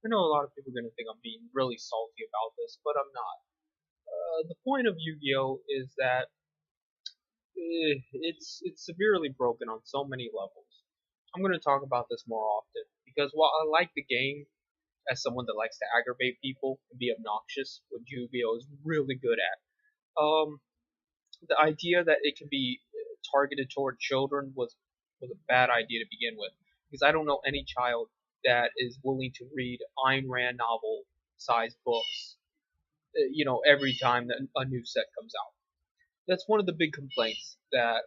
I know a lot of people are going to think I'm being really salty about this, but I'm not. The point of Yu-Gi-Oh is that it's severely broken on so many levels. I'm going to talk about this more often because while I like the game as someone that likes to aggravate people and be obnoxious, what Yu-Gi-Oh is really good at, the idea that it can be targeted toward children was a bad idea to begin with because I don't know any child that is willing to read Ayn Rand novel sized books, every time that a new set comes out. That's one of the big complaints that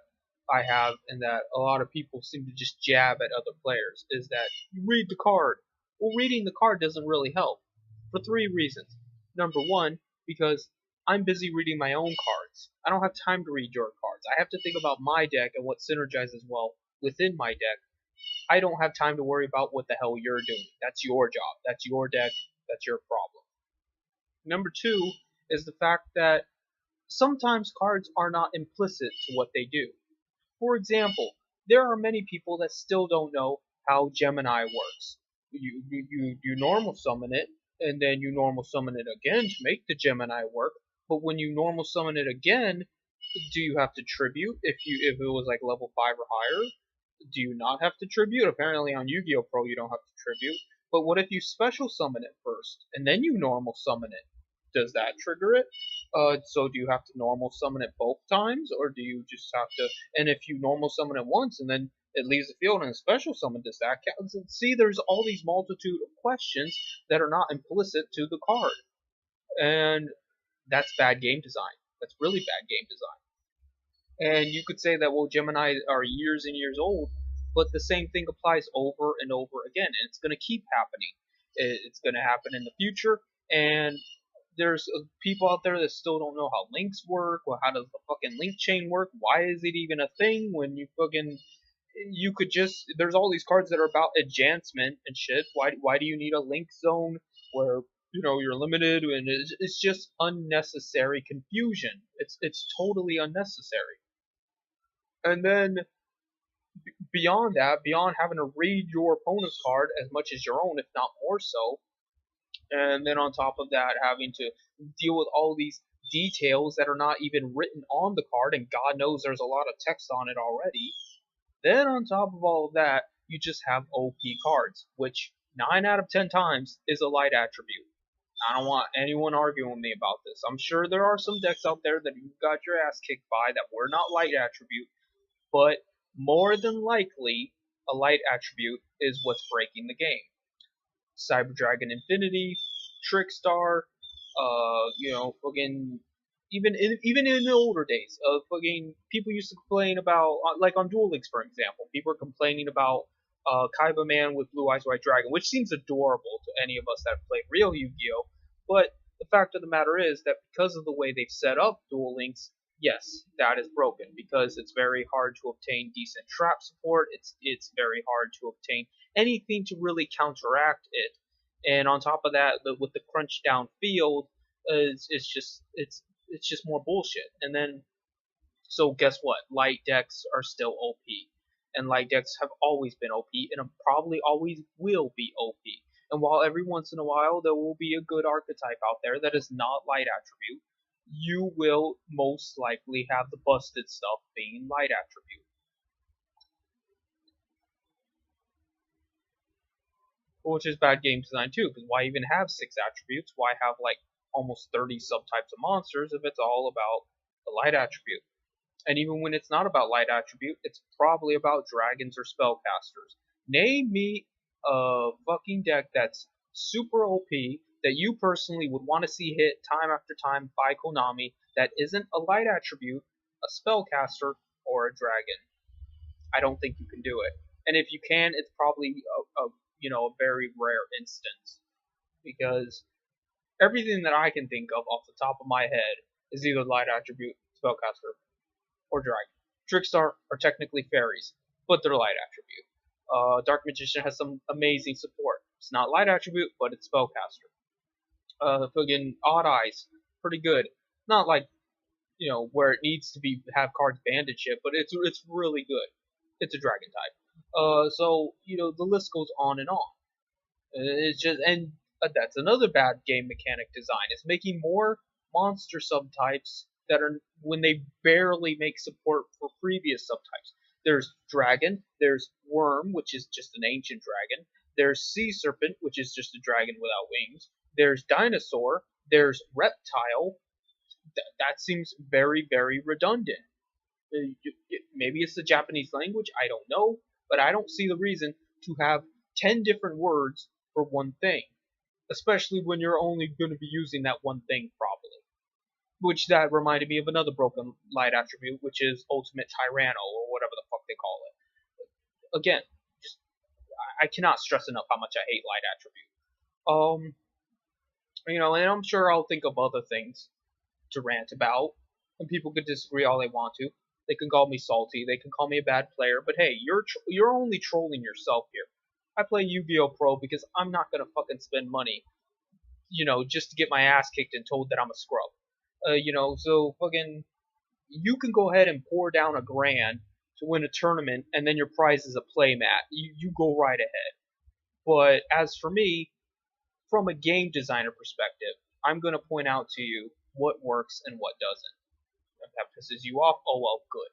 I have, and that a lot of people seem to just jab at other players, is that you read the card. Well, reading the card doesn't really help for three reasons. Number one, because I'm busy reading my own cards. I don't have time to read your cards. I have to think about my deck and what synergizes well within my deck. I don't have time to worry about what the hell you're doing. That's your job. That's your deck. That's your problem. Number two is the fact that sometimes cards are not implicit to what they do. For example, there are many people that still don't know how Gemini works. You normal summon it, and then you normal summon it again to make the Gemini work. But when you normal summon it again, do you have to tribute if it was like level 5 or higher? Do you not have to tribute? Apparently on Yu-Gi-Oh! Pro you don't have to tribute. But what if you special summon it first, and then you normal summon it? Does that trigger it? So do you have to normal summon it both times, or do you just have to? And if you normal summon it once and then it leaves the field and a special summon, does that count? See, there's all these multitude of questions that are not implicit to the card, and that's bad game design. That's really bad game design. And you could say that, well, Gemini are years and years old, but the same thing applies over and over again, and it's going to keep happening. It's going to happen in the future, and there's people out there that still don't know how links work, or how does the fucking link chain work. Why is it even a thing when you could just, there's all these cards that are about advancement and shit. Why do you need a link zone where you're limited, and it's just unnecessary confusion. It's totally unnecessary. And then beyond that, beyond having to read your opponent's card as much as your own, if not more so, and then on top of that, having to deal with all these details that are not even written on the card, and God knows there's a lot of text on it already. Then on top of all of that, you just have OP cards, which 9 out of 10 times is a light attribute. I don't want anyone arguing with me about this. I'm sure there are some decks out there that you got your ass kicked by that were not light attribute, but more than likely, a light attribute is what's breaking the game. Cyber Dragon Infinity, Trickstar, fucking even in the older days, fucking people used to complain about, like on Duel Links, for example, people are complaining about Kaiba Man with Blue Eyes White Dragon, which seems adorable to any of us that have played real Yu-Gi-Oh! But the fact of the matter is that because of the way they've set up Duel Links, yes, that is broken because it's very hard to obtain decent trap support. It's very hard to obtain anything to really counteract it. And on top of that, with the crunch down field, it's just more bullshit. And then, so guess what? Light decks are still OP, and light decks have always been OP, and probably always will be OP. And while every once in a while there will be a good archetype out there that is not light attribute, you will most likely have the busted stuff being light attribute. Which is bad game design too, because why even have 6 attributes? Why have like almost 30 subtypes of monsters if it's all about the light attribute? And even when it's not about light attribute, it's probably about dragons or spellcasters. Name me a fucking deck that's super OP that you personally would want to see hit time after time by Konami that isn't a light attribute, a spellcaster, or a dragon. I don't think you can do it. And if you can, it's probably a very rare instance, because everything that I can think of off the top of my head is either light attribute, spellcaster, or dragon. Trickstar are technically fairies, but they're light attribute. Dark Magician has some amazing support. It's not light attribute, but it's spellcaster. Fucking Odd Eyes, pretty good. Not like where it needs to be have cards banned and shit, but it's really good. It's a dragon type. So the list goes on and on. It's just, and That's another bad game mechanic design, is making more monster subtypes that are when they barely make support for previous subtypes. There's dragon, there's worm, which is just an ancient dragon, there's sea serpent, which is just a dragon without wings, there's dinosaur, there's reptile. That seems very, very redundant. Maybe it's the Japanese language, I don't know, but I don't see the reason to have 10 different words for one thing, especially when you're only going to be using that one thing properly. Which that reminded me of another broken light attribute, which is Ultimate Tyranno, or whatever the fuck they call it. Again, just I cannot stress enough how much I hate light attribute. And I'm sure I'll think of other things to rant about, and people could disagree all they want to. They can call me salty, they can call me a bad player, but hey, you're only trolling yourself here. I play Yu-Gi-Oh! Pro because I'm not gonna fucking spend money, just to get my ass kicked and told that I'm a scrub. So fucking, you can go ahead and pour down $1,000 to win a tournament, and then your prize is a playmat. You go right ahead. But as for me, from a game designer perspective, I'm gonna point out to you what works and what doesn't. If that pisses you off, oh well, good.